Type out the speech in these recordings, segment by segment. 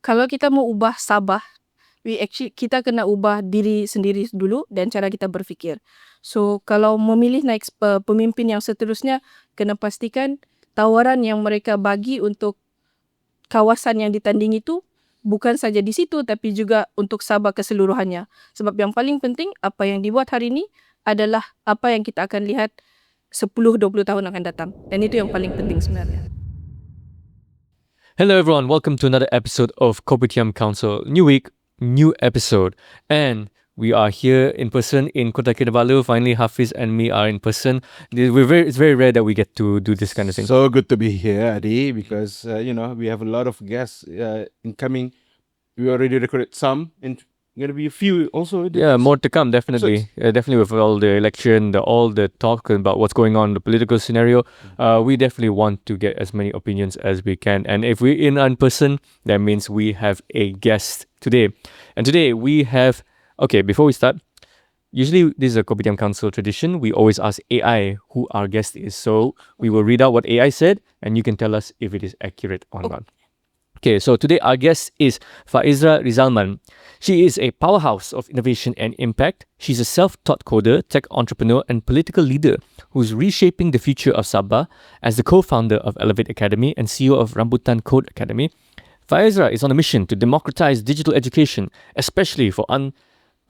kalau kita mau ubah Sabah, kita kena ubah diri sendiri dulu dan cara kita berfikir. So kalau memilih next pemimpin yang seterusnya, kena pastikan tawaran yang mereka bagi untuk kawasan yang ditandingi itu bukan saja di situ tapi juga untuk Sabah keseluruhannya. Sebab yang paling penting apa yang dibuat hari ini adalah apa yang kita akan lihat 10-20 tahun akan datang. Dan itu yang paling penting sebenarnya. Hello everyone, welcome to another episode of Kopitiam Council. New week, new episode. And we are here in person in Kota Kinabalu. Finally, Hafiz and me are in person. It's very rare that we get to do this kind of thing. So good to be here, Adi, because, we have a lot of guests incoming. We already recorded some, and going to be a few also. Yeah, more to come, definitely. Definitely with all the election, all the talk about what's going on, the political scenario. We definitely want to get as many opinions as we can. And if we're in person, that means we have a guest today. And today we have, okay, before we start, usually this is a Kopitiam Council tradition. We always ask AI who our guest is. So we will read out what AI said, and you can tell us if it is accurate or not. Okay, so today our guest is Faezrah Rizalman. She is a powerhouse of innovation and impact. She's a self-taught coder, tech entrepreneur, and political leader who's reshaping the future of Sabah as the co-founder of Elevate Academy and CEO of Rambutan Code Academy. Faezrah is on a mission to democratize digital education, especially for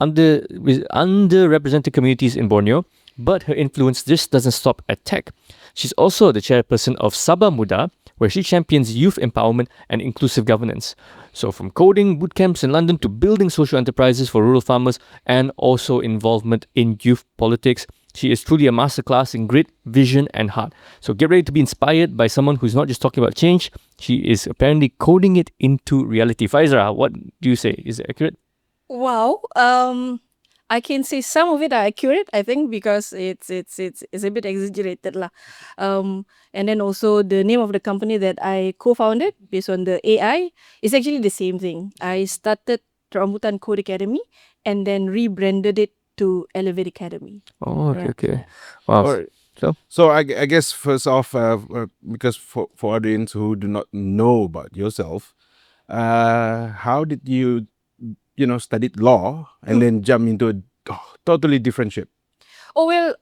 underrepresented communities in Borneo. But her influence just doesn't stop at tech. She's also the chairperson of Sabah Muda, where she champions youth empowerment and inclusive governance. So from coding bootcamps in London to building social enterprises for rural farmers and also involvement in youth politics, she is truly a masterclass in grit, vision and heart. So get ready to be inspired by someone who's not just talking about change, she is apparently coding it into reality. Faezrah, what do you say? Is it accurate? Wow. I can say some of it are accurate, I think, because it's a bit exaggerated lah. And then also the name of the company that I co-founded based on the AI is actually the same thing. I started Rambutan Code Academy and then rebranded it to Elevate Academy. Oh, okay. Wow. All right. So I guess first off, because for audience who do not know about yourself, how did you studied law and then jump into a totally different ship? Oh, well,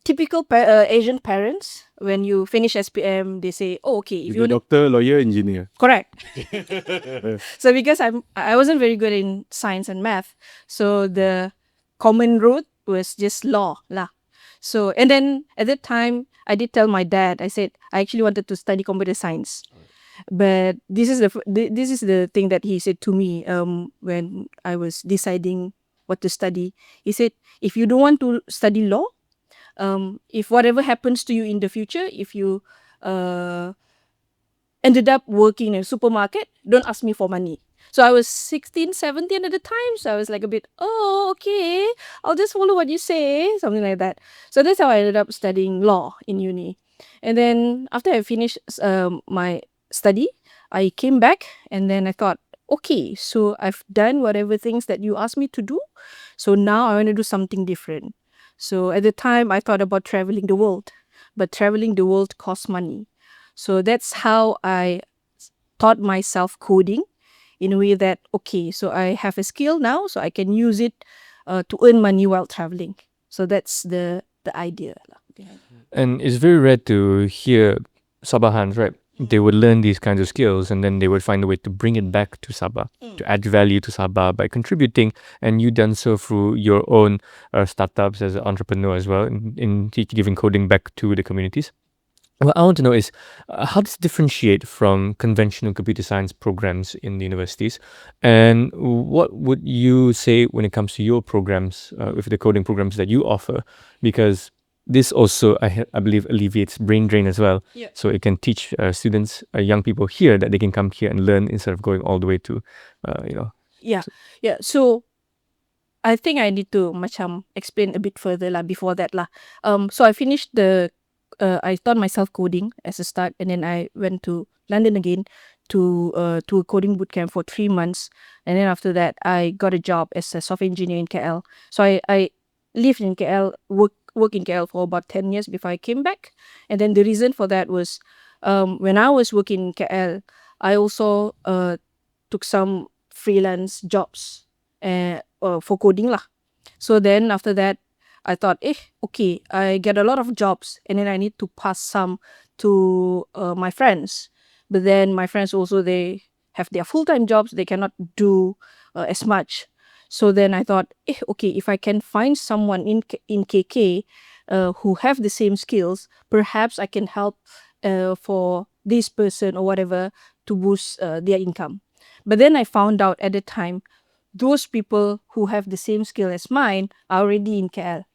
typical Asian parents, when you finish SPM, they say, oh, okay, if you're a doctor, lawyer, engineer. Correct. So because I wasn't very good in science and math, so the common route was just law lah. So, and then at that time, I did tell my dad, I said, I actually wanted to study computer science. But this is the thing that he said to me when I was deciding what to study. He said, if you don't want to study law, if whatever happens to you in the future, if you ended up working in a supermarket, don't ask me for money. So I was 16, 17 at the time. So I was like a bit, oh, okay, I'll just follow what you say, something like that. So that's how I ended up studying law in uni. And then after I finished my study, I came back and then I thought, okay, so I've done whatever things that you asked me to do. So now I want to do something different. So at the time I thought about traveling the world, but traveling the world costs money. So that's how I taught myself coding in a way that, okay, so I have a skill now, so I can use it to earn money while traveling. So that's the idea. And it's very rare to hear Sabahans, right? They would learn these kinds of skills and then they would find a way to bring it back to Sabah, to add value to Sabah by contributing. And you done so through your own startups as an entrepreneur as well, in giving coding back to the communities. What I want to know is, how does it differentiate from conventional computer science programs in the universities? And what would you say when it comes to your programs, with the coding programs that you offer? Because this also, I believe, alleviates brain drain as well. Yeah. So it can teach students, young people here, that they can come here and learn instead of going all the way to, Yeah. So I think I need to explain a bit further before that lah. So I finished I taught myself coding as a start, and then I went to London again to a coding bootcamp for 3 months, and then after that I got a job as a software engineer in KL. So I lived in KL, worked in KL for about 10 years before I came back, and then the reason for that was when I was working in KL, I also took some freelance jobs for coding lah. So then after that, I thought, okay, I get a lot of jobs and then I need to pass some to my friends. But then my friends also, they have their full-time jobs. They cannot do as much. So then I thought, okay, if I can find someone in KK who have the same skills, perhaps I can help for this person or whatever to boost their income. But then I found out at the time, those people who have the same skill as mine are already in KL.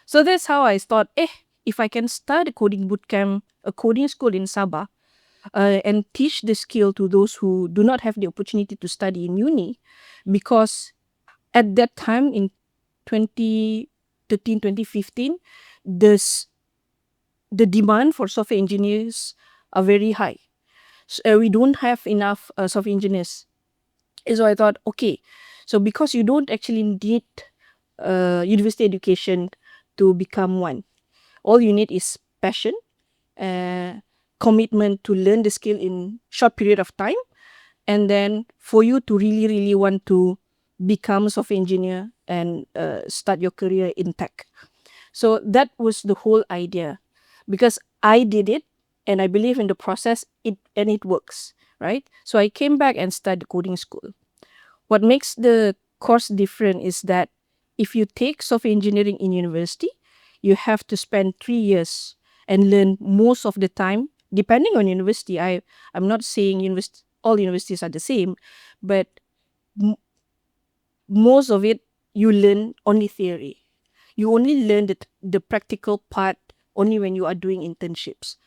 So that's how I thought, if I can start a coding bootcamp, a coding school in Sabah, and teach the skill to those who do not have the opportunity to study in uni, because at that time in 2013, 2015, the demand for software engineers are very high. So, we don't have enough software engineers. And so I thought, okay, so because you don't actually need university education to become one, all you need is passion, commitment to learn the skill in short period of time, and then for you to really, really want to become a software engineer and start your career in tech. So that was the whole idea, because I did it and I believe in the process. It works, right? So I came back and started coding school. What makes the course different is that if you take software engineering in university, you have to spend 3 years and learn most of the time, depending on university. I'm not saying all universities are the same, but most of it you learn only theory. You only learn the practical part only when you are doing internships.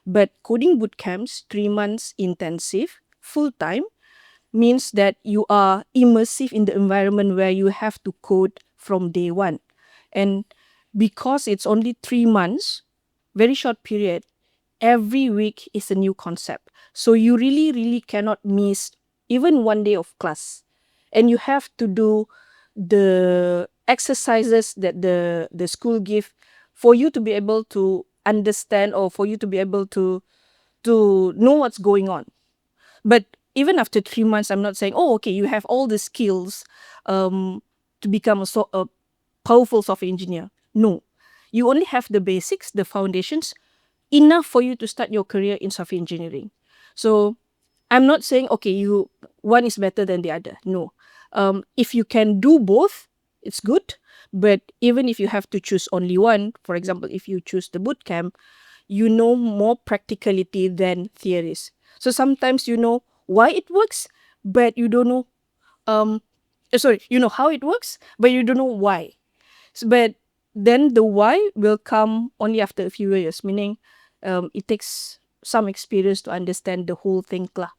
But coding boot camps, 3 months intensive, full time, means that you are immersive in the environment where you have to code from day one. And because it's only 3 months, very short period, every week is a new concept. So you really, really cannot miss even one day of class. And you have to do the exercises that the school give for you to be able to understand, or for you to be able to know what's going on. But even after 3 months, I'm not saying, okay, you have all the skills to become a powerful software engineer. No, you only have the basics, the foundations, enough for you to start your career in software engineering. So I'm not saying, okay, one is better than the other. No. If you can do both, it's good. But even if you have to choose only one, for example, if you choose the bootcamp, you know more practicality than theories. So sometimes you know why it works, but you don't know. You know how it works, but you don't know why. But then the why will come only after a few years, meaning it takes some experience to understand the whole thing lah.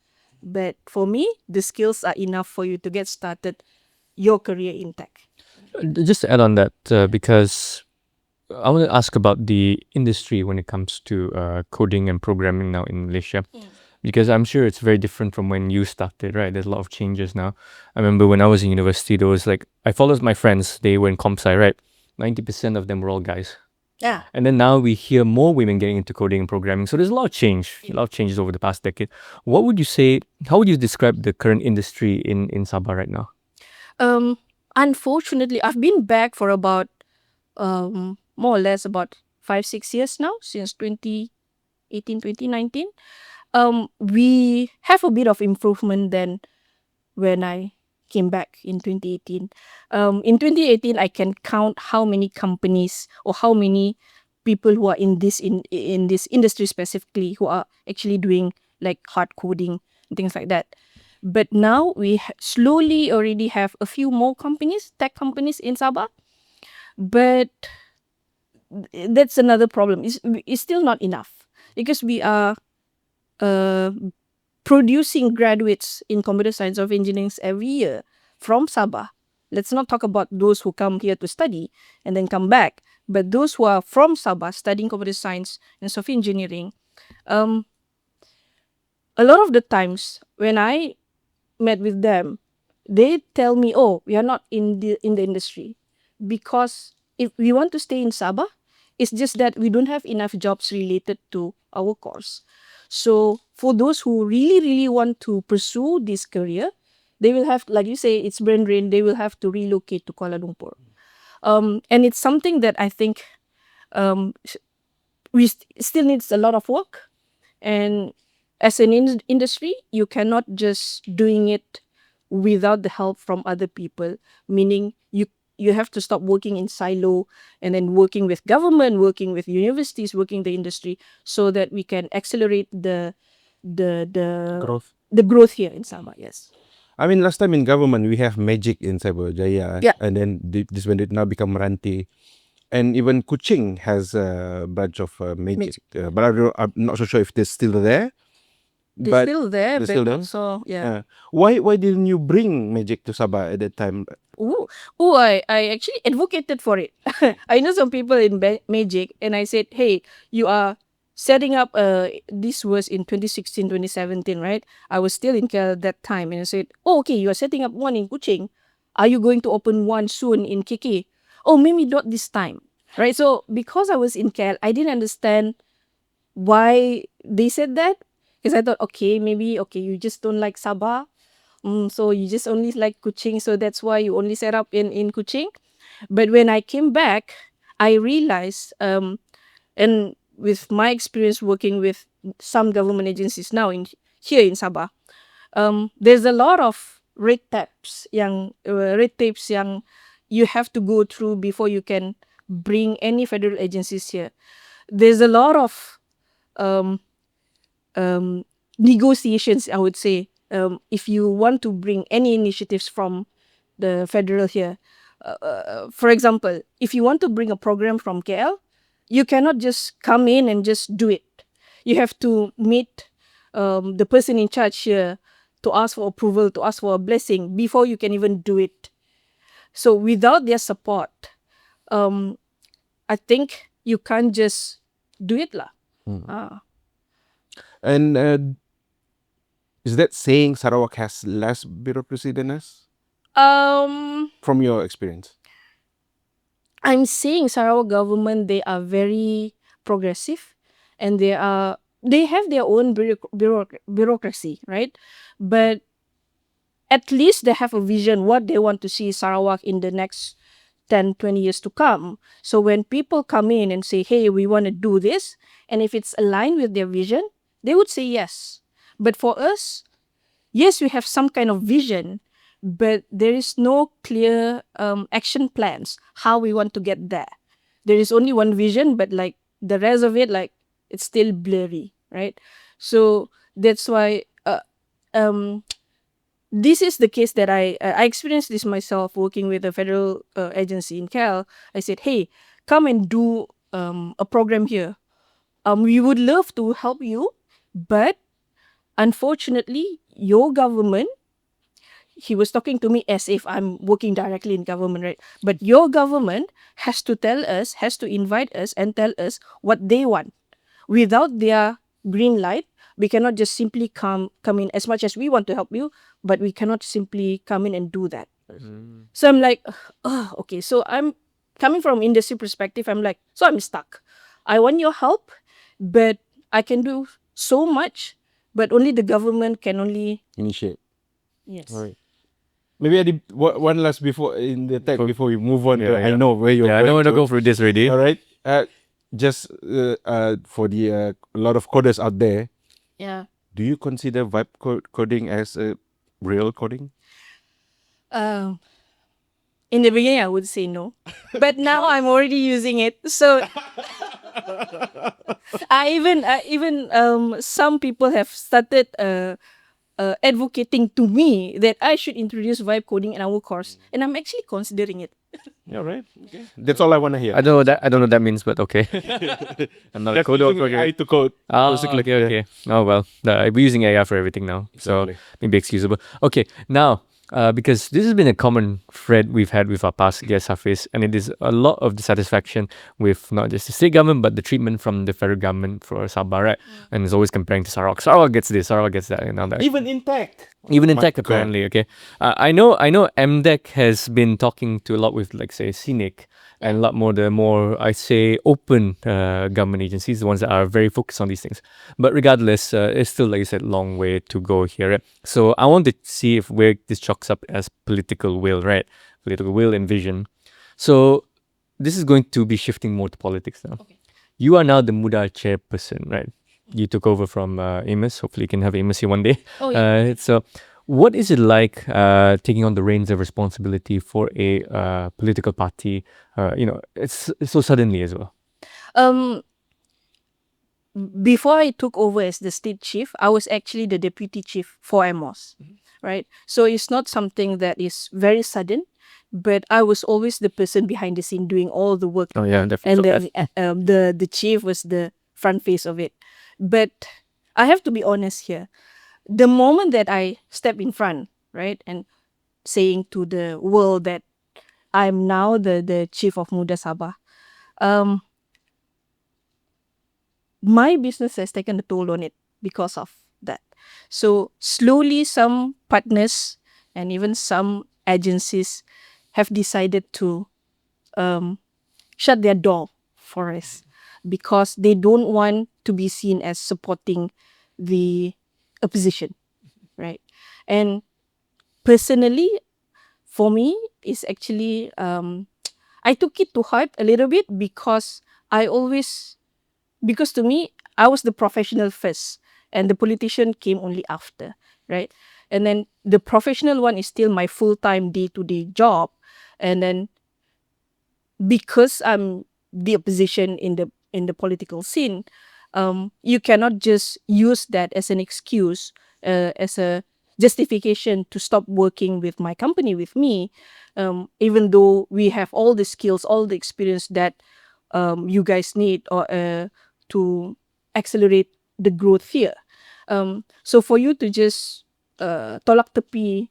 But for me, the skills are enough for you to get started your career in tech. Just to add on that, because I want to ask about the industry when it comes to coding and programming now in Malaysia. Because I'm sure it's very different from when you started, right? There's a lot of changes now. I remember when I was in university, there was like, I followed my friends, they were in comp sci, right? 90% of them were all guys. Yeah. And then now we hear more women getting into coding and programming. So there's a lot of change, a lot of changes over the past decade. What would you say, how would you describe the current industry in Sabah right now? Unfortunately, I've been back for about more or less about 5-6 years now, since 2018, 2019. We have a bit of improvement than when I came back in 2018. In 2018, I can count how many companies or how many people who are in this industry specifically, who are actually doing like hard coding and things like that. But now we slowly already have a few more companies, tech companies in Sabah. But that's another problem. It's still not enough, because we are uh, producing graduates in computer science of engineering every year from Sabah. Let's not talk about those who come here to study and then come back, but those who are from Sabah studying computer science and software engineering. Um, a lot of the times when I met with them, they tell me, "Oh, we are not in the industry because if we want to stay in Sabah, it's just that we don't have enough jobs related to our course." So for those who really, really want to pursue this career, they will have, like you say, it's brain drain. They will have to relocate to Kuala Lumpur. And it's something that I think um, still needs a lot of work. And as an industry, you cannot just doing it without the help from other people. Meaning you have to stop working in silo and then working with government, working with universities, working the industry, so that we can accelerate the Growth. the growth here in Sabah. Yes. I mean, last time in government, we have Magic in Cyber Jaya. Yeah. And then this when it now become Meranti. And even Kuching has a bunch of Magic. But I'm not so sure if they're still there. They're But still there, they're but still there? also, yeah. Why didn't you bring Magic to Sabah at that time? I actually advocated for it. I know some people in Magic, and I said, hey, you are setting up, this was in 2016, 2017, right? I was still in KL at that time, and I said, oh, okay, you are setting up one in Kuching. Are you going to open one soon in KK? Oh, maybe not this time, right? So because I was in KL, I didn't understand why they said that, because I thought, okay, maybe, okay, you just don't like Sabah. So you just only like Kuching, so that's why you only set up in Kuching. But when I came back, I realized, and with my experience working with some government agencies now in here in Sabah, there's a lot of red tapes yang you have to go through before you can bring any federal agencies here. There's a lot of negotiations, I would say, if you want to bring any initiatives from the federal here. For example, if you want to bring a program from KL, you cannot just come in and just do it. You have to meet the person in charge here to ask for approval, to ask for a blessing before you can even do it. So without their support, I think you can't just do it lah. And is that saying Sarawak has less bureaucracy than us? From your experience? I'm saying Sarawak government, they are very progressive, and they have their own bureaucracy, right? But at least they have a vision what they want to see Sarawak in the next 10, 20 years to come. So when people come in and say, hey, we want to do this, and if it's aligned with their vision, they would say yes. But for us, yes, we have some kind of vision, but there is no clear action plans how we want to get there. There is only one vision, but like the rest of it, like it's still blurry, right? So that's why this is the case that I experienced this myself working with a federal agency in KL. I said, hey, come and do a program here. We would love to help you, but unfortunately, your government, he was talking to me as if I'm working directly in government, right? But your government has to tell us, has to invite us and tell us what they want. Without their green light, we cannot just simply come in, as much as we want to help you, but we cannot simply come in and do that. So I'm like, oh, okay. So I'm coming from industry perspective. I'm like, so I'm stuck. I want your help, but I can do so much, but only the government can only Initiate. yes. All right. Maybe I did one last before in the tech before we move on. Yeah, I know where you're Yeah, I going don't want to to. go through this already. All right. Just for the a lot of coders out there, Yeah. do you consider vibe coding as a real coding? In the beginning, I would say no, but now I'm already using it. So I even some people have started advocating to me that I should introduce vibe coding in our course, and I'm actually considering it. Yeah, right. Okay. That's all I want to hear. I don't know what that means, but okay. I'm not a That's coder. using AI to code. Okay. Oh well, I'll be using AI for everything now, so Exactly. maybe excusable. Okay, now because this has been a common thread we've had with our past guest Hafiz, and it is a lot of dissatisfaction with not just the state government but the treatment from the federal government for Sabah, right? And it's always comparing to Sarawak. Sarawak gets this, Sarawak gets that, and all that. Even intact. Even in My tech, God. apparently. Okay, I know MDEC has been talking to a lot with, like, say, CINIC, and a lot more the more, I say, open government agencies, the ones that are very focused on these things. But regardless, it's still, like you said, long way to go here. Right? So I want to see if where this chalks up as political will, right? Political will and vision. So this is going to be shifting more to politics now. Okay. You are now the Muda chairperson, right? You took over from Amos. Hopefully, you can have Amos here one day. Oh, yeah. So, what is it like taking on the reins of responsibility for a political party? It's so suddenly as well. Um, Before I took over as the state chief, I was actually the deputy chief for Amos, right? So it's not something that is very sudden, but I was always the person behind the scene doing all the work, Oh yeah, and definitely. the chief was the front face of it. But I have to be honest here. The moment that I step in front, right, and saying to the world that I'm now the chief of Muda Sabah, um, my business has taken a toll on it because of that. So slowly, some partners and even some agencies have decided to shut their door for us because they don't want to be seen as supporting the opposition, right? And personally, for me, it's actually I took it to heart a little bit because I always because to me, I was the professional first and the politician came only after, right? And then the professional one is still my full-time day-to-day job. And then because I'm the opposition in the political scene, you cannot just use that as an excuse, as a justification to stop working with my company, with me, even though we have all the skills, all the experience that you guys need or to accelerate the growth here. So for you to just tolak tepi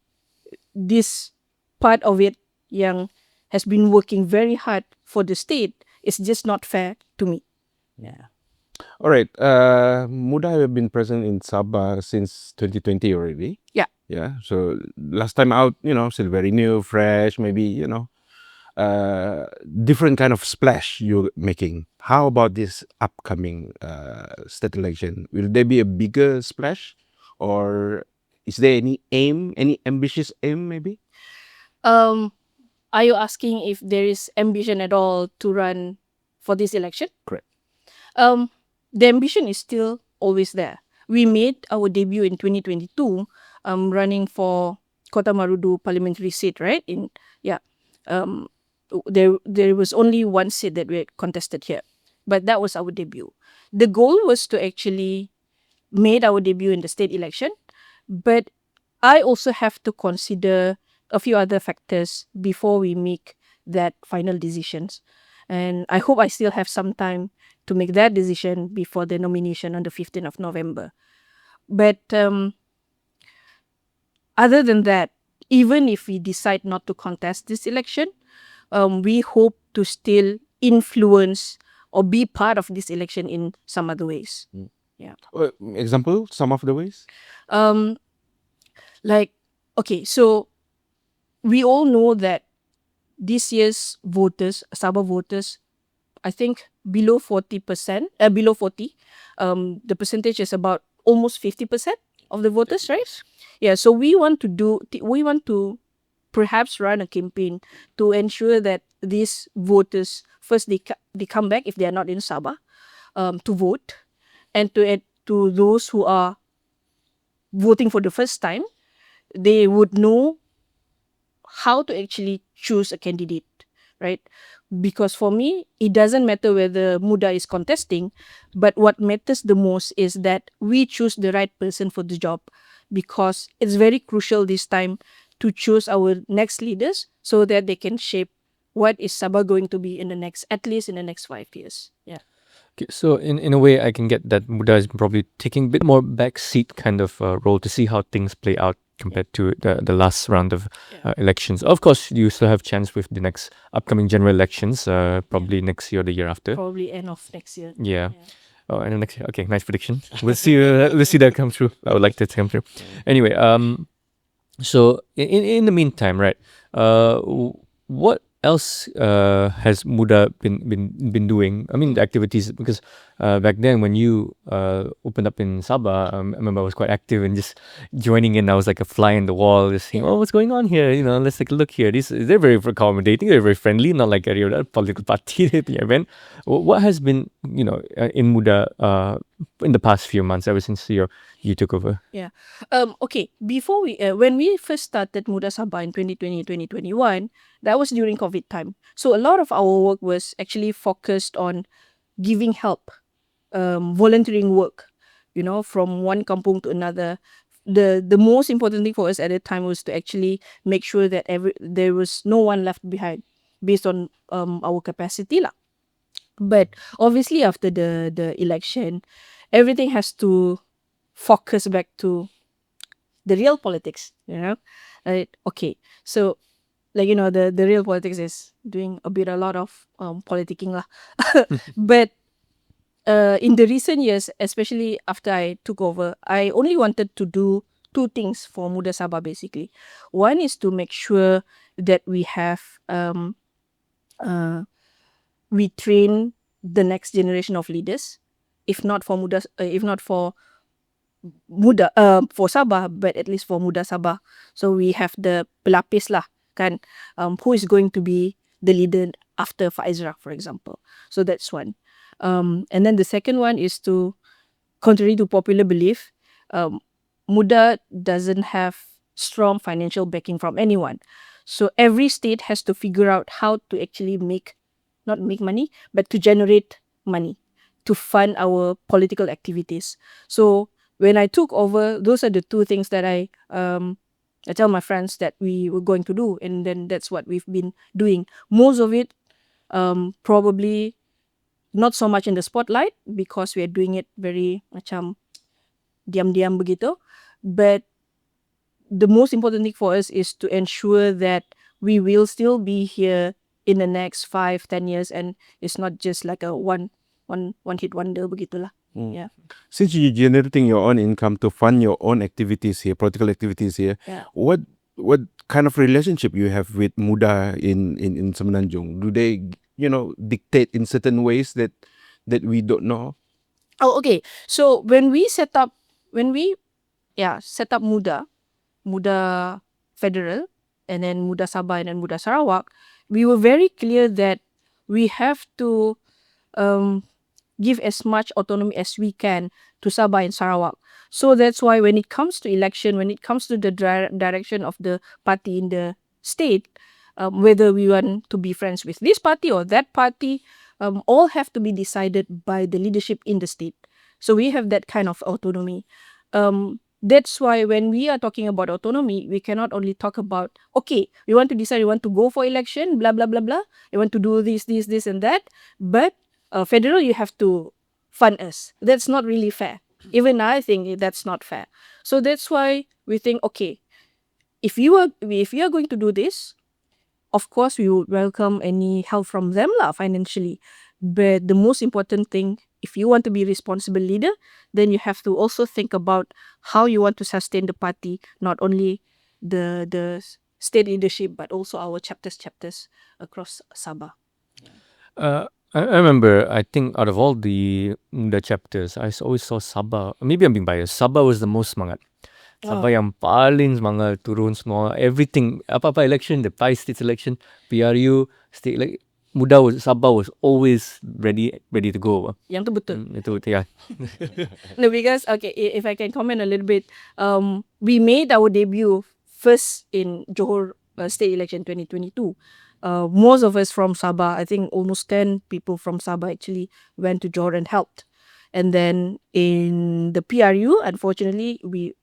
this part of it yang has been working very hard for the state is just not fair to me. Yeah. All right. Muda have been present in Sabah since 2020 already. Yeah. Yeah. So last time out, still very new, fresh, maybe, different kind of splash you're making. How about this upcoming state election? Will there be a bigger splash, or is there any aim, any ambitious aim, maybe? Um, are you asking if there is ambition at all to run for this election? Correct. The ambition is still always there. We made our debut in 2022, running for Kota Marudu parliamentary seat, right? Um, there was only one seat that we had contested here, but that was our debut. The goal was to actually made our debut in the state election, but I also have to consider a few other factors before we make that final decisions. And I hope I still have some time to make that decision before the nomination on the 15th of November. But other than that, even if we decide not to contest this election, we hope to still influence or be part of this election in some other ways. Yeah. Example, some of the ways? Like, okay, so we all know that this year's voters, Sabah voters, I think below 40%, below 40, the percentage is about almost 50% of the voters, right? Yeah, so we want to perhaps run a campaign to ensure that these voters, first they come back if they are not in Sabah, to vote, and to those who are voting for the first time, they would know how to actually choose a candidate, right? Because for me, it doesn't matter whether Muda is contesting, but what matters the most is that we choose the right person for the job, because it's very crucial this time to choose our next leaders so that they can shape what is Sabah going to be in the next, at least in the next 5 years. Yeah. Okay, so in a way, I can get that Muda is probably taking a bit more backseat kind of role to see how things play out compared to the last round of Yeah. elections. Of course, you still have chance with the next upcoming general elections, probably next year or the year after. Probably end of next year. Yeah. Oh, and the next year. Okay, nice prediction. We'll see. Let's see that come true. I would like that to come true. Anyway, so in the meantime, right? What else has Muda been doing? I mean, the activities, because back then when you opened up in Sabah, I remember I was quite active and just joining in. I was like a fly in the wall, just saying, Yeah. "Oh, what's going on here? You know, let's take a look here." They're very accommodating. They're very friendly. Not like any other political party event. What has been, in Muda in the past few months ever since you took over? Yeah. Okay. Before when we first started Muda Sabah in 2020, 2021, that was during COVID time. So a lot of our work was actually focused on giving help, volunteering work, from one kampung to another. The most important thing for us at that time was to actually make sure that there was no one left behind based on our capacity lah. But obviously after the election, everything has to focus back to the real politics, right? Okay, so the real politics is doing a lot of politicking lah. But in the recent years, especially after I took over, I only wanted to do two things for Muda Sabah basically. One is to make sure that we train the next generation of leaders, if not for Muda for Sabah, but at least for Muda Sabah. So we have the pelapis lah, kan, who is going to be the leader after Faezrah, for example. So that's one. And then the second one is to, contrary to popular belief, Muda doesn't have strong financial backing from anyone. So every state has to figure out how to actually not make money, but to generate money to fund our political activities. So when I took over, those are the two things that I tell my friends that we were going to do, and then that's what we've been doing. Most of it, probably not so much in the spotlight because we are doing it very macam diam-diam begitu. But the most important thing for us is to ensure that we will still be here in the next 5-10 years, and it's not just like a one hit wonder begitulah. Yeah. Since you're generating your own income to fund your own activities here, political activities here, Yeah. what kind of relationship you have with Muda in Semenanjung? Do they, dictate in certain ways that we don't know? Oh, okay. So when we set up Muda Federal, and then Muda Sabah, and then Muda Sarawak, we were very clear that we have to give as much autonomy as we can to Sabah and Sarawak. So that's why when it comes to election, when it comes to the direction of the party in the state, whether we want to be friends with this party or that party, all have to be decided by the leadership in the state. So we have that kind of autonomy. That's why when we are talking about autonomy, we cannot only talk about, okay, we want to decide, we want to go for election, blah, blah, blah, blah. We want to do this, and that. But federal, you have to fund us. That's not really fair. Even I think that's not fair. So that's why we think, okay, if you are going to do this, of course we would welcome any help from them lah financially. But the most important thing, if you want to be a responsible leader, then you have to also think about how you want to sustain the party, not only the state leadership, but also our chapters across Sabah. I remember, I think out of all the chapters, I always saw Sabah. Maybe I'm being biased. Sabah was the most semangat. Sabah yang paling semangat, turun semua, everything. Apa-apa election, the Pai States election, PRU, state, like, Sabah was always ready to go. Yang tu betul. Itu betul, yeah. No, because, okay, if I can comment a little bit, we made our debut first in Johor state election 2022. Most of us from Sabah, I think almost 10 people from Sabah actually went to Johor and helped. And then in the PRU, unfortunately, we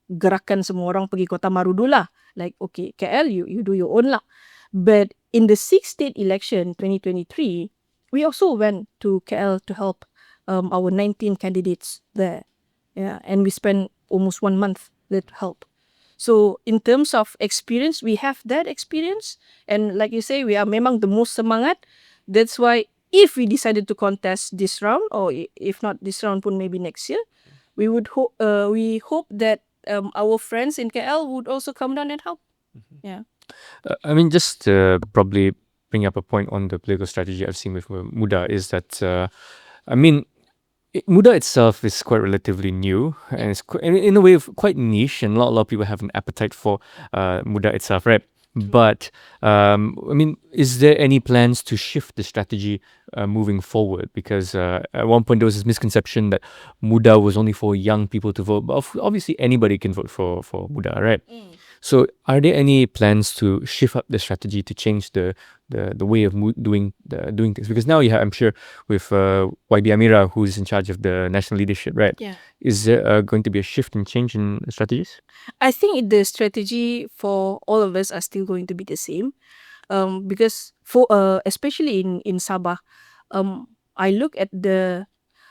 gerakkan semua orang pergi Kota Marudu lah. Like, okay, KL, you do your own lah. But in the 6th state election 2023, we also went to KL to help our 19 candidates there. Yeah, and we spent almost 1 month there to help. So in terms of experience, we have that experience, and like you say, we are memang the most semangat. That's why if we decided to contest this round, or if not this round, pun maybe next year, we hope that our friends in KL would also come down and help. Yeah. I mean, just probably bring up a point on the political strategy I've seen with Muda is that, I mean, Muda itself is quite relatively new and it's in a way quite niche, and a lot of people have an appetite for Muda itself, right? But I mean, is there any plans to shift the strategy moving forward? Because at one point there was this misconception that Muda was only for young people to vote, but obviously anybody can vote for Muda, right? So, are there any plans to shift up the strategy to change the way of doing things? Because now you have, I'm sure, with YB Amira, who's in charge of the national leadership, right? Yeah. Is there going to be a shift and change in strategies? I think the strategy for all of us are still going to be the same. Because for especially in Sabah, I look at the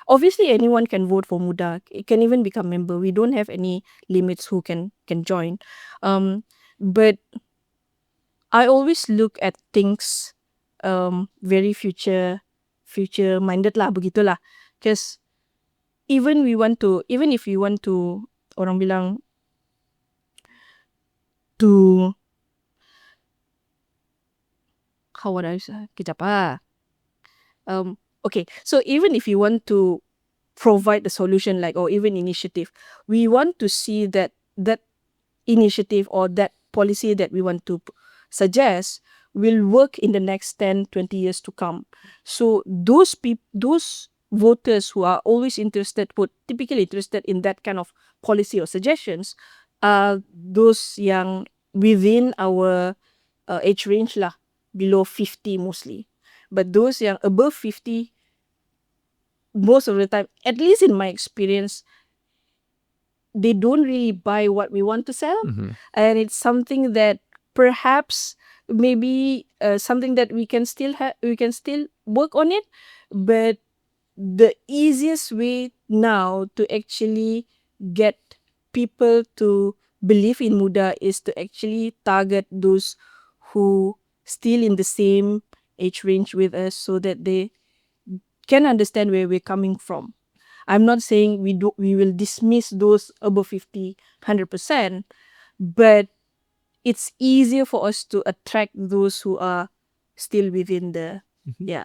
obviously anyone can vote for Muda. It can even become member. We don't have any limits who can join. But I always look at things very future minded lah, begitulah. Because even if we want to, orang bilang, to, how would I say, kejap ah. Okay, so even if you want to provide the solution, like, or even initiative, we want to see that that initiative or that policy that we want to suggest will work in the next 10-20 years to come. So those voters who are always interested, who are typically interested in that kind of policy or suggestions, are those yang within our age range lah, below 50 mostly. But those yang above 50, most of the time, at least in my experience, they don't really buy what we want to sell. And it's something that perhaps maybe something that we can still work on it. But the easiest way now to actually get people to believe in Muda is to actually target those who still in the same age range with us, so that they can understand where we're coming from. I'm not saying we will dismiss those above 50 100%, but it's easier for us to attract those who are still within the yeah.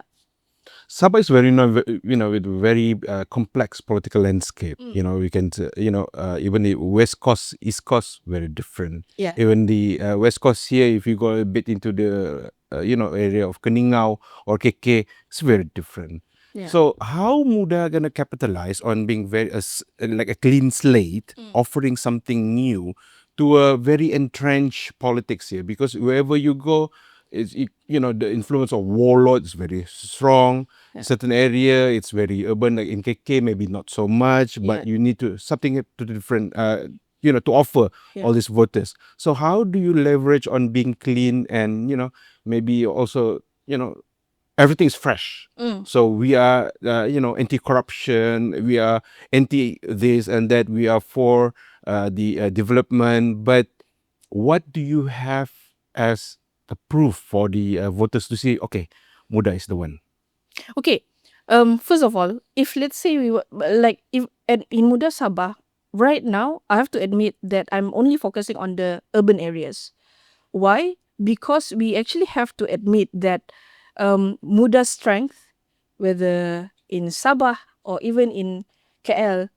Sabah is very, with very complex political landscape. We can, even the West Coast, East Coast, very different. Yeah. Even the West Coast here, if you go a bit into the, area of Keningau or KK, it's very different. Yeah. So how Muda gonna capitalize on being very like a clean slate, offering something new to a very entrenched politics here? Because wherever you go, the influence of warlords is very strong. Certain area, it's very urban. Like in KK, maybe not so much, but you need to something to different. To offer all these voters. So how do you leverage on being clean and maybe also everything is fresh. So we are anti-corruption. We are anti this and that. We are for the development. But what do you have as the proof for the voters to see? Okay, Muda is the one. Okay. First of all, if let's say we were like if in Muda Sabah right now, I have to admit that I'm only focusing on the urban areas. Why? Because we actually have to admit that Muda's strength, whether in Sabah or even in KL,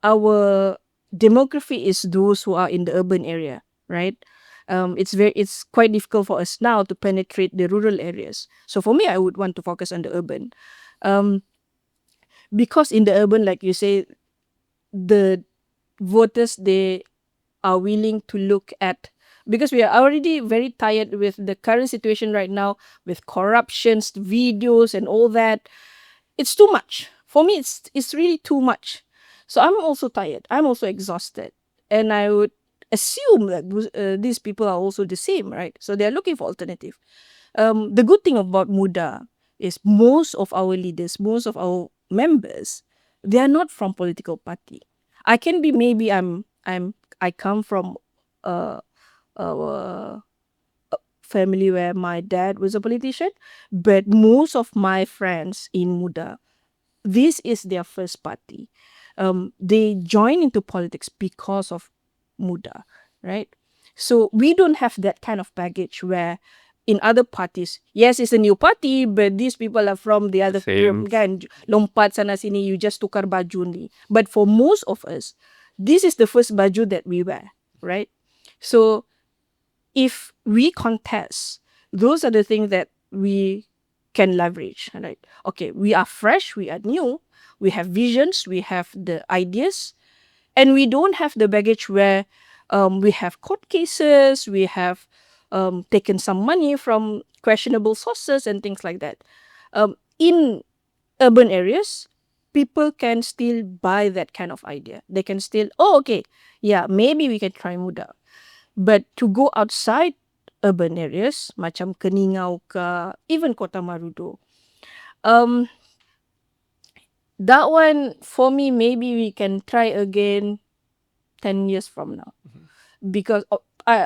our demography is those who are in the urban area, right? It's quite difficult for us now to penetrate the rural areas. So for me, I would want to focus on the urban, because in the urban, like you say, the voters, they are willing to look at, because we are already very tired with the current situation right now, with corruptions, videos, and all that. It's too much for me. It's really too much. So I'm also tired. I'm also exhausted, and I would assume that these people are also the same, right? So they're looking for alternative. The good thing about Muda is most of our leaders, most of our members, they are not from political party. I can be, maybe I come from our family where my dad was a politician, but most of my friends in Muda, this is their first party. They join into politics because of Muda, right? So we don't have that kind of baggage where in other parties, yes, it's a new party, but these people are from the other Same. kan, lompat sana sini, you just tukar baju ni. But for most of us, this is the first baju that we wear, right? So if we contest, those are the things that we can leverage, right? Okay, we are fresh, we are new, we have visions, we have the ideas, and we don't have the baggage where we have court cases, we have taken some money from questionable sources and things like that. In urban areas, people can still buy that kind of idea. They can still, oh, okay, yeah, maybe we can try Muda. But to go outside urban areas, macam Keningau ke, even Kota Marudu, um, that one, for me, maybe we can try again 10 years from now. Because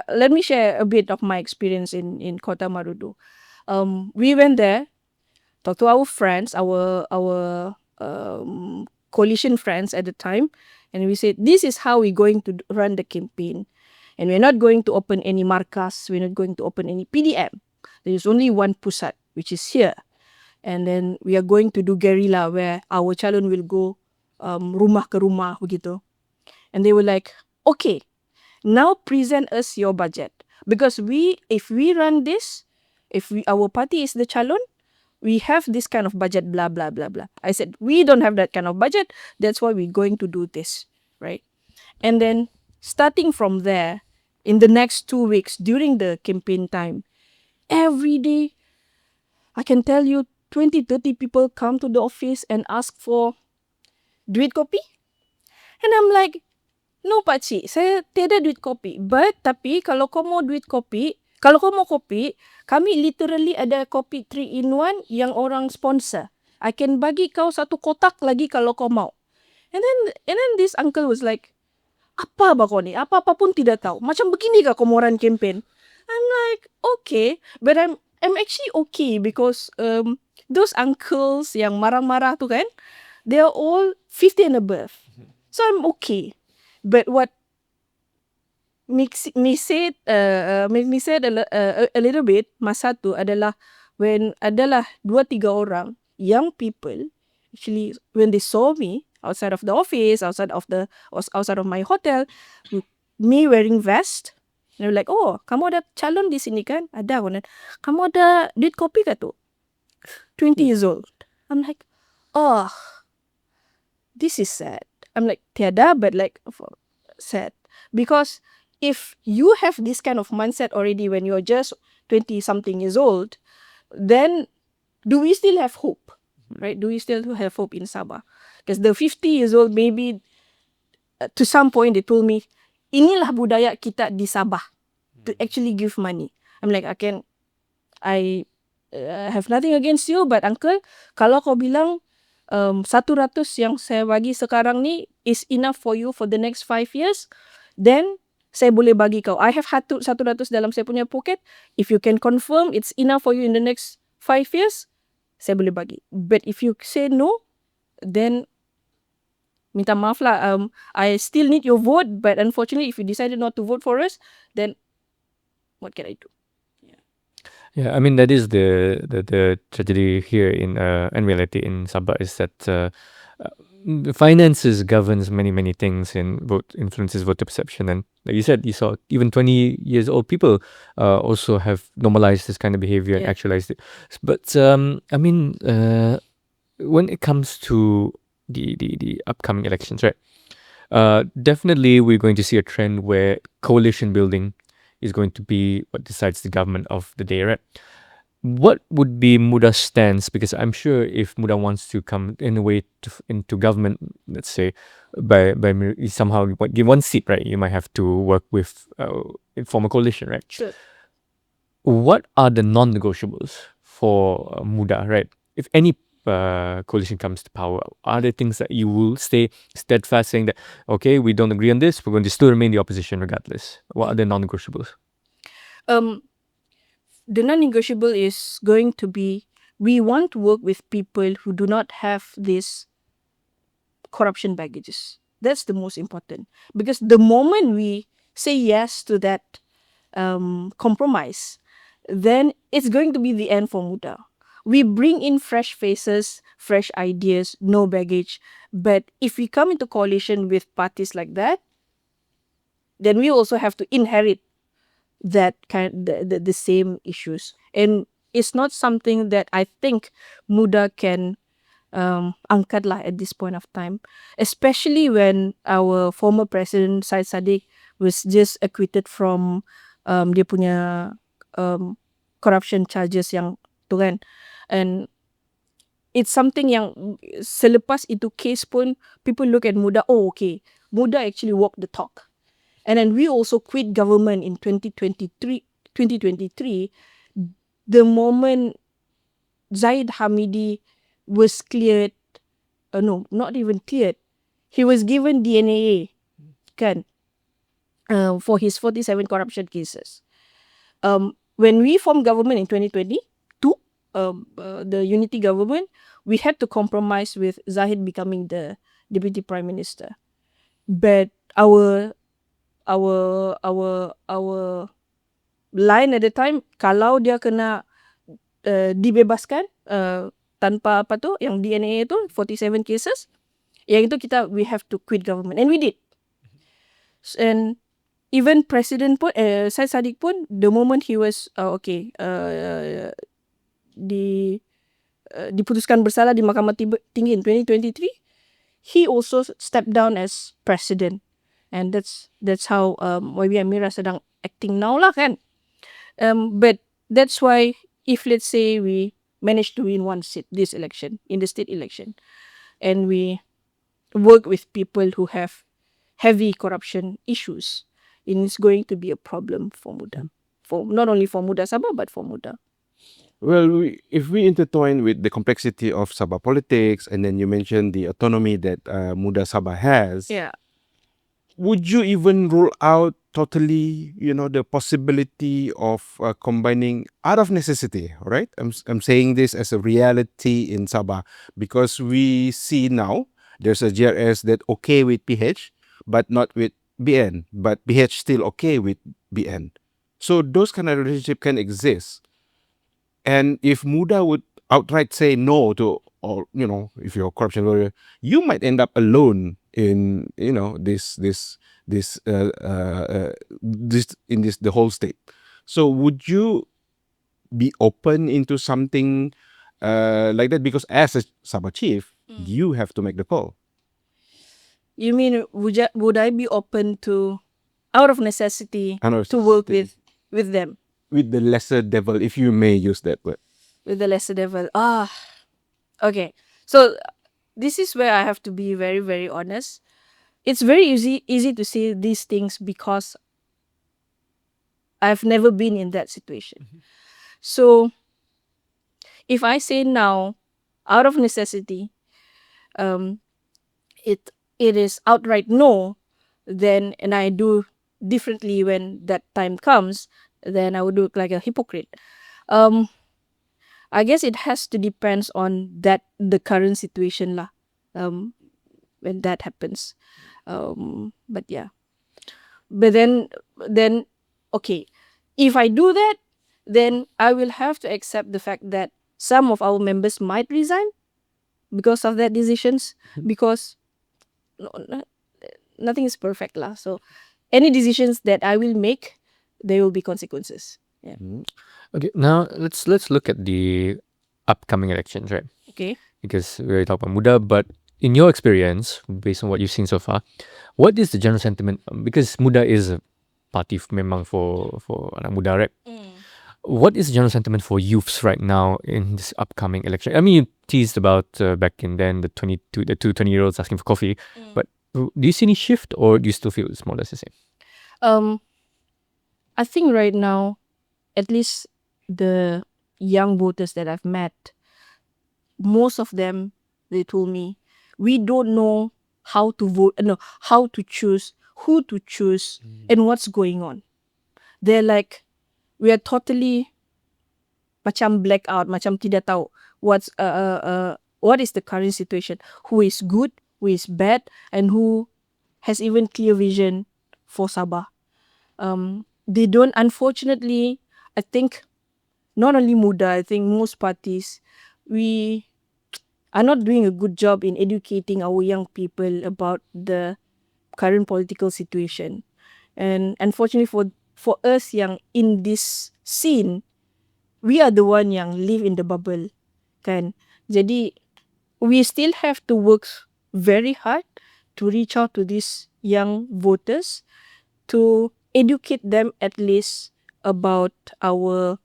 let me share a bit of my experience in Kota Marudu. We went there, talked to our friends, our coalition friends at the time, and we said, this is how we're going to run the campaign. And we're not going to open any markas, we're not going to open any PDM. There's only one pusat, which is here. And then we are going to do guerrilla where our calon will go rumah ke rumah begitu. And they were like, okay, now present us your budget. Because if we run this, our party is the calon, we have this kind of budget, blah, blah, blah, blah. I said, we don't have that kind of budget. That's why we're going to do this, right? And then starting from there, in the next 2 weeks during the campaign time, every day, I can tell you 20, 30 people come to the office and ask for duit kopi. And I'm like, no pakcik, saya tiada duit kopi. But tapi kalau kau mau duit kopi, kalau kau mau kopi, kami literally ada kopi 3-in-1 yang orang sponsor. I can bagi kau satu kotak lagi kalau kau mau. And then this uncle was like, apa ba kau ni? Apa-apa pun tidak tahu. Macam begini kah kau mau run campaign? I'm like, okay. But I'm actually okay because those uncles yang marah-marah tu kan, they are all 50 and above. So I'm okay. But what makes me sad, make me sad a little bit masa tu adalah when adalah 2-3 orang young people actually when they saw me outside of the office, outside of my hotel, me wearing vest, they were like, oh, kamu ada calon di sini kan? Ada. Kamu ada duit kopi kah tu? 20 years old. I'm like, oh, this is sad. I'm like, tiada, but like sad. Because if you have this kind of mindset already when you're just 20 something years old, then do we still have hope? Right? Do we still have hope in Sabah? Because the 50 years old, maybe to some point they told me, inilah budaya kita di Sabah to actually give money. I'm like, I have nothing against you, but uncle, kalau kau bilang 100 yang saya bagi sekarang ni is enough for you for the next 5 years, then saya boleh bagi kau. I have 100 dalam saya punya pocket. If you can confirm it's enough for you in the next 5 years, saya boleh bagi. But if you say no, then minta maaf lah. I still need your vote, but unfortunately, if you decided not to vote for us, then what can I do? Yeah, I mean that is the tragedy here in and reality in Sabah is that finances governs many things and influences voter perception. And like you said, you saw even 20 years old people also have normalized this kind of behavior and actualized it. But I mean when it comes to the upcoming elections, right? Definitely we're going to see a trend where coalition building is going to be what decides the government of the day, right? What would be Muda's stance? Because I'm sure if Muda wants to come in a way into government, let's say, by somehow give one seat, right? You might have to work with form a coalition, right? Sure. What are the non-negotiables for Muda, right? If any coalition comes to power, are there things that you will stay steadfast saying that, okay, we don't agree on this, we're going to still remain the opposition regardless? What are the non-negotiables? The non-negotiable is going to be, we want to work with people who do not have this corruption baggages. That's the most important, because the moment we say yes to that compromise, then it's going to be the end for Muda. We bring in fresh faces, fresh ideas, no baggage. But if we come into coalition with parties like that, then we also have to inherit that the same issues. And it's not something that I think Muda can angkat lah at this point of time, especially when our former president Syed Saddiq was just acquitted from dia punya corruption charges yang tu kan. And it's something yang selepas itu case pun, people look at Muda, oh okay, Muda actually walked the talk. And then we also quit government in 2023. The moment Zaid Hamidi was cleared, no, not even cleared, he was given DNA kan, for his 47 corruption cases. When we formed government in 2022, the unity government, we had to compromise with Zahid becoming the deputy prime minister. But our line at the time, kalau dia kena dibebaskan tanpa apa tu, yang DNA tu 47 cases, yang itu kita, we have to quit government, and we did. And even President pun, Syed Saddiq pun, the moment he was diputuskan bersalah di Mahkamah Tinggi in 2023, he also stepped down as president. And that's how YB Amira sedang acting now lah kan. But that's why, if let's say we manage to win one seat this election, in the state election, and we work with people who have heavy corruption issues, it's going to be a problem for Muda. For not only for Muda Sabah, but for Muda. Well, if we intertwine with the complexity of Sabah politics, and then you mentioned the autonomy that Muda Sabah has, Yeah. would you even rule out totally, the possibility of combining out of necessity, right? I'm saying this as a reality in Sabah, because we see now there's a GRS that okay with PH, but not with BN, but PH still okay with BN. So those kind of relationship can exist. And if Muda would outright say no to, or if you're a corruption lawyer, you might end up alone in this the whole state. So would you be open into something like that? Because as a Sabah chief, you have to make the call. You mean, would I be open to, out of necessity, to work with them? With the lesser devil, if you may use that word. With the lesser devil. Okay. So this is where I have to be very, very honest. It's very easy to say these things because I've never been in that situation. So if I say now, out of necessity, it is outright no, then, and I do differently when that time comes, then I would look like a hypocrite. I guess it has to depends on the current situation lah. When that happens, but yeah. But then okay, if I do that, then I will have to accept the fact that some of our members might resign because of that decisions, because nothing is perfect lah. So any decisions that I will make, there will be consequences. Yeah. Okay, now let's look at the upcoming elections, right? Okay. Because we already talked about Muda, but in your experience, based on what you've seen so far, what is the general sentiment? Because Muda is a party memang for anak muda, right? What is the general sentiment for youths right now in this upcoming election? I mean, you teased about back in then the 2 20-year-olds asking for coffee, but do you see any shift, or do you still feel it's more or less the same? I think right now, at least the young voters that I've met, most of them, they told me, we don't know how to vote, no, how to choose, who to choose, and what's going on. They're like, we are totally macam blackout, macam tidak tahu what is the current situation, who is good, who is bad, and who has even clear vision for Sabah. They don't, unfortunately, I think, not only Muda, I think most parties, we are not doing a good job in educating our young people about the current political situation. And unfortunately for us yang in this scene, we are the one yang live in the bubble, kan? Jadi we still have to work very hard to reach out to these young voters, to educate them at least about our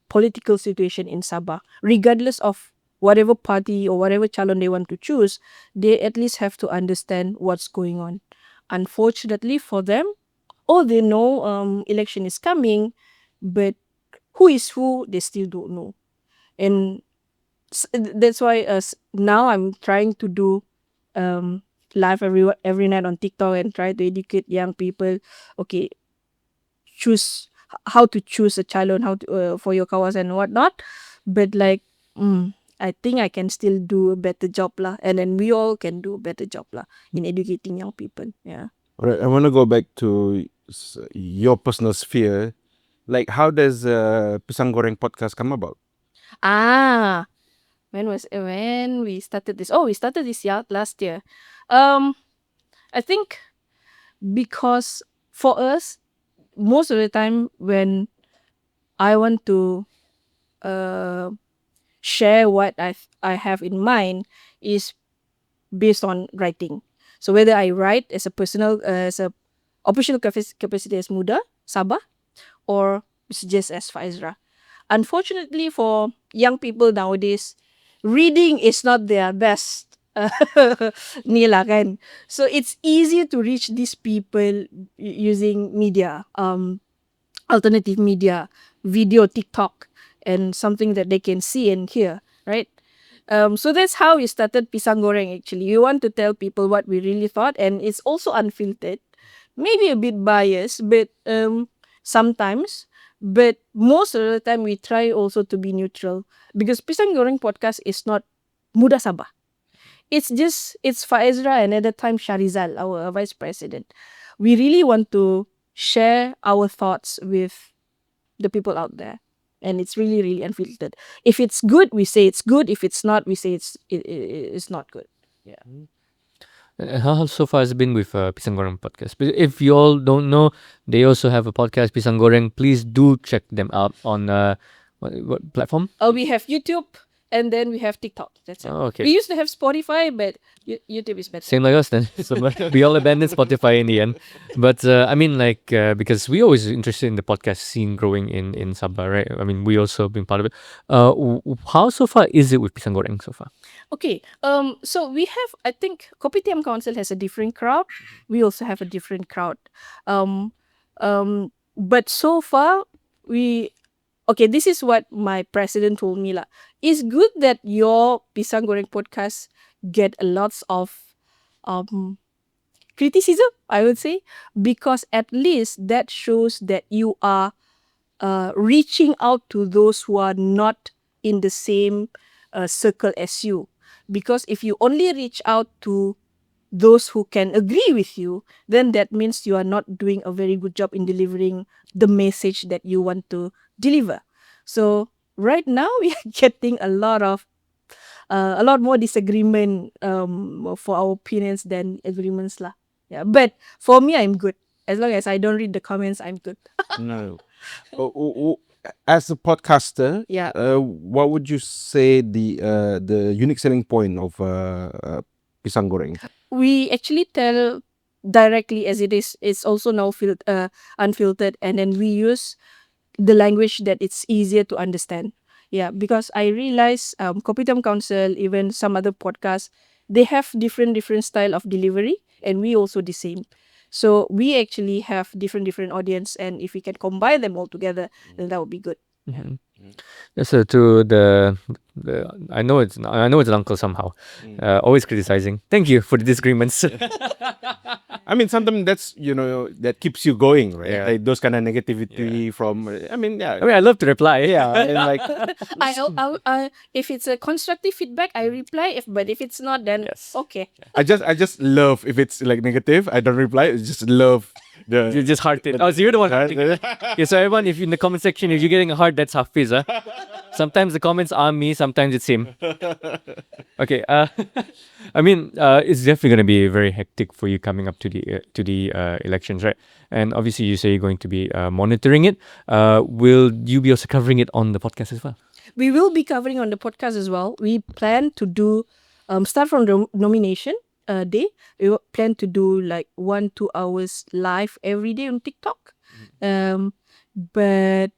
political situation in Sabah. Regardless of whatever party or whatever calon they want to choose, they at least have to understand what's going on. Unfortunately for them, all they know, election is coming, but who is who, they still don't know. And that's why now I'm trying to do live every night on TikTok and try to educate young people. Okay, choose how to choose a calon, how to for your kawas and whatnot. But like, I think I can still do a better job lah, and then we all can do a better job lah in educating young people. Yeah. All right, I want to go back to your personal sphere. Like, how does Pisang Goreng podcast come about? Ah, when we started this? Oh, we started this year last year. I think because for us, most of the time when I want to share what I have in mind is based on writing. So whether I write as a personal, as a operational capacity as Muda, Sabah, or just as Faezrah. Unfortunately for young people nowadays, reading is not their best. Ni lah kan. So it's easier to reach these people using media, alternative media, video, TikTok, and something that they can see and hear, right? So that's how we started Pisang Goreng actually. We want to tell people what we really thought, and it's also unfiltered. Maybe a bit biased, but sometimes. But most of the time we try also to be neutral. Because Pisang Goreng podcast is not Muda Sabah. It's Faezrah and at that time Sharizal, our vice president. We really want to share our thoughts with the people out there. And it's really, really unfiltered. If it's good, we say it's good. If it's not, we say it's not good. Yeah. How so far has it been with Pisang Goreng podcast? But if you all don't know, they also have a podcast, Pisang Goreng. Please do check them out on what platform? We have YouTube and then we have TikTok. That's it. Oh, okay. We used to have Spotify, but YouTube is better. Same like us then. So we all abandoned Spotify in the end. But I mean, like, because we always interested in the podcast scene growing in Sabah, right? I mean, we also been part of it. How so far is it with Pisang Goreng so far? Okay. So we have, I think, Kopitiam Council has a different crowd. We also have a different crowd. But so far, okay, this is what my president told me lah. It's good that your Pisang Goreng podcast get lots of criticism, I would say, because at least that shows that you are reaching out to those who are not in the same circle as you. Because if you only reach out to those who can agree with you, then that means you are not doing a very good job in delivering the message that you want to deliver. So right now we are getting a lot more disagreement for our opinions than agreements lah. Yeah, but for me, I'm good. As long as I don't read the comments, I'm good. No. As a podcaster, Yeah. what would you say the unique selling point of Pisang Goreng? We actually tell directly as it is. It's also now unfiltered, and then we use the language that it's easier to understand. Yeah, because I realize Kopitiam Council, even some other podcasts, they have different style of delivery, and we also the same. So we actually have different audience, and if we can combine them all together, then that would be good. Mhm. Yes, so to the I know it's an uncle somehow, always criticizing. Thank you for the disagreements. I mean, sometimes that's that keeps you going, right? Yeah. Like those kind of negativity from. I mean, yeah, I mean, I love to reply. yeah, and like If it's a constructive feedback, I reply. But if it's not, then Yes. okay. I just love if it's like negative. I don't reply. I just love You the. just heart it. Oh, so you're the one hearting. Okay, so everyone, if in the comment section, if you're getting a heart, that's Hafiz. Huh? Sometimes the comments are me, sometimes it's him. Okay. I mean, it's definitely going to be very hectic for you coming up to the elections, right? And obviously, you say you're going to be monitoring it. Will you be also covering it on the podcast as well? We will be covering on the podcast as well. We plan to do start from the nomination day. We plan to do like 1-2 hours live every day on TikTok. But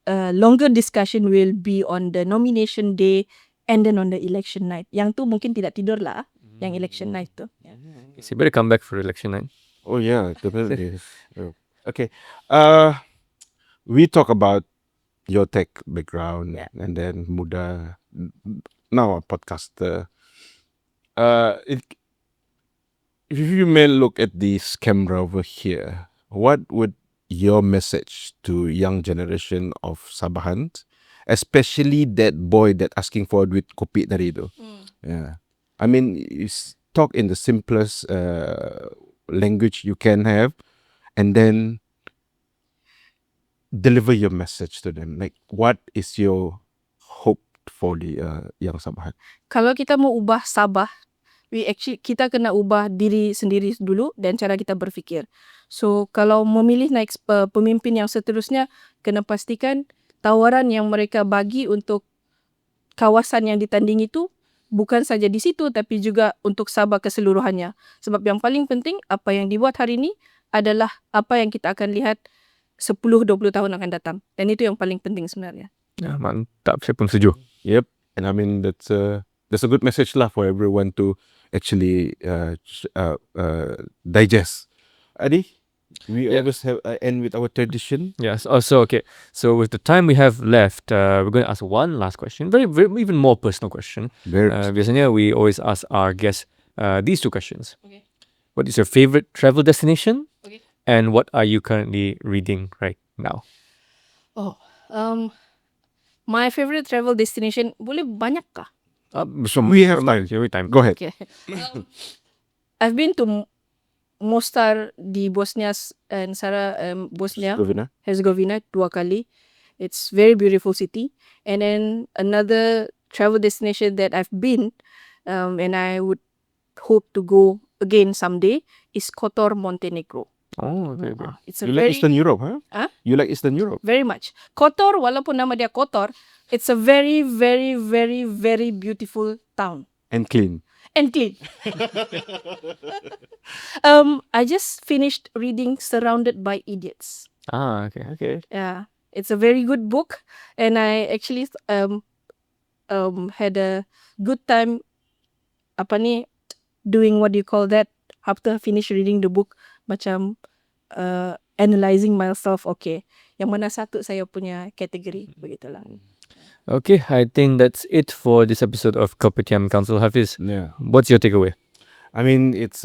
longer discussion will be on the nomination day and then on the election night. Yang tu mungkin tidak tidur lah. Yang election night tu. Yeah. So you better come back for election night. Oh yeah, definitely. Okay. We talk about your tech background, Yeah. and then Muda, now a podcaster. If you may look at this camera over here, what would your message to young generation of Sabahan, especially that boy that asking for duit kopi tadi tu? Yeah, I mean, talk in the simplest language you can have, and then deliver your message to them. Like, what is your hope for the young Sabahan? Kalau kita mau ubah Sabah, kita kena ubah diri sendiri dulu dan cara kita berfikir. So kalau memilih naik pemimpin yang seterusnya, kena pastikan tawaran yang mereka bagi untuk kawasan yang ditandingi itu bukan saja di situ tapi juga untuk Sabah keseluruhannya. Sebab yang paling penting, apa yang dibuat hari ini adalah apa yang kita akan lihat 10-20 tahun akan datang. Dan itu yang paling penting sebenarnya. Ya, mantap. Saya pun setuju. Yep, and I mean that's a good message lah for everyone to actually digest. Adi, we always have end with our tradition. Yes. Also, okay. So with the time we have left, we're going to ask one last question. Very, very even more personal question. Biasanya we always ask our guests these two questions. Okay. What is your favorite travel destination? Okay. And what are you currently reading right now? My favorite travel destination boleh banyak kah? So we have time. Every time. Go ahead. Okay. I've been to Mostar di Bosnia and Bosnia Herzegovina 2 kali. It's very beautiful city. And then another travel destination that I've been and I would hope to go again someday is Kotor, Montenegro. Oh, okay. It's a You like Eastern Europe, huh? Huh? You like Eastern Europe? Very much. Kotor, walaupun nama dia Kotor, it's a very, very, very, very beautiful town. And clean. And clean. I just finished reading Surrounded by Idiots. Ah, okay. Yeah, it's a very good book, and I actually had a good time. Doing what do you call that? After finish reading the book, macam analyzing myself. Okay, yang mana satu saya punya kategori begitulah. Okay, I think that's it for this episode of Kopitiam Council. Hafiz, Yeah. what's your takeaway? I mean, it's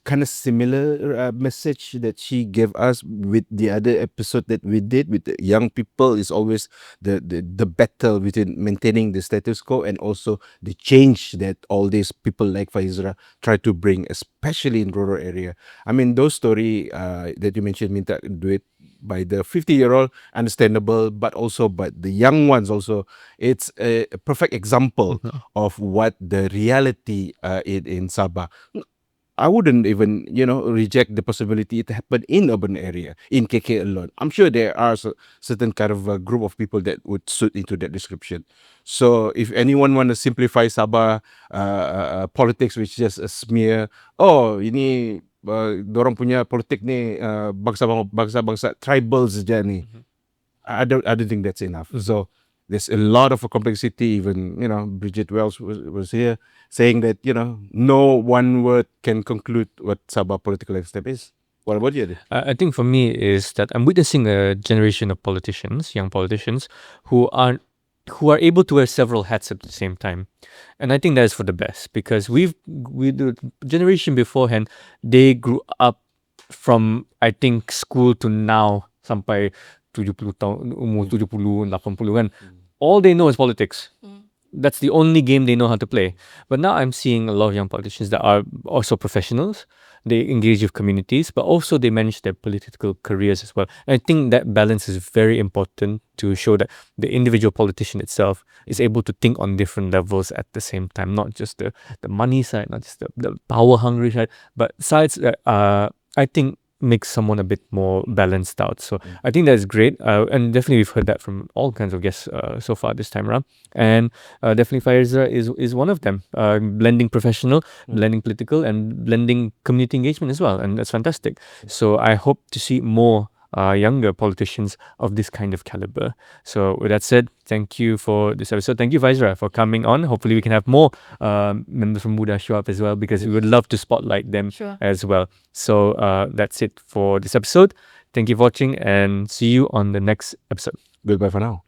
kind of similar message that she gave us with the other episode that we did with the young people. Is always the battle between maintaining the status quo and also the change that all these people like Faezrah try to bring, especially in rural area. I mean, those story that you mentioned, minta duit by the 50-year-old, understandable, but the young ones also, it's a perfect example of what the reality in Sabah. I wouldn't even, reject the possibility it happened in urban area, in KK alone. I'm sure there are certain kind of a group of people that would suit into that description. So if anyone want to simplify Sabah politics, which is just a smear, ini dorang punya politik ni bangsa tribals saja ni. I don't think that's enough. So there's a lot of complexity. Even Bridget Wells was here saying that no one word can conclude what Sabah political landscape is. What about you? I think for me is that I'm witnessing a generation of politicians, young politicians, who are able to wear several hats at the same time, and I think that is for the best because the generation beforehand, they grew up from I think school to now sampai 70 tahun umur 70 80 kan, all they know is politics. That's the only game they know how to play. But now I'm seeing a lot of young politicians that are also professionals. They engage with communities, but also they manage their political careers as well. And I think that balance is very important to show that the individual politician itself is able to think on different levels at the same time, not just the money side, not just the power hungry side, but sides that I think makes someone a bit more balanced out. So I think that's great. And definitely we've heard that from all kinds of guests so far this time around. And definitely Faezrah is one of them. Blending professional, blending political, and blending community engagement as well. And that's fantastic. So I hope to see more younger politicians of this kind of caliber. So with that said, thank you for this episode. Thank you, Faezrah, for coming on. Hopefully we can have more members from Muda show up as well because we would love to spotlight them as well. So that's it for this episode. Thank you for watching and see you on the next episode. Goodbye for now.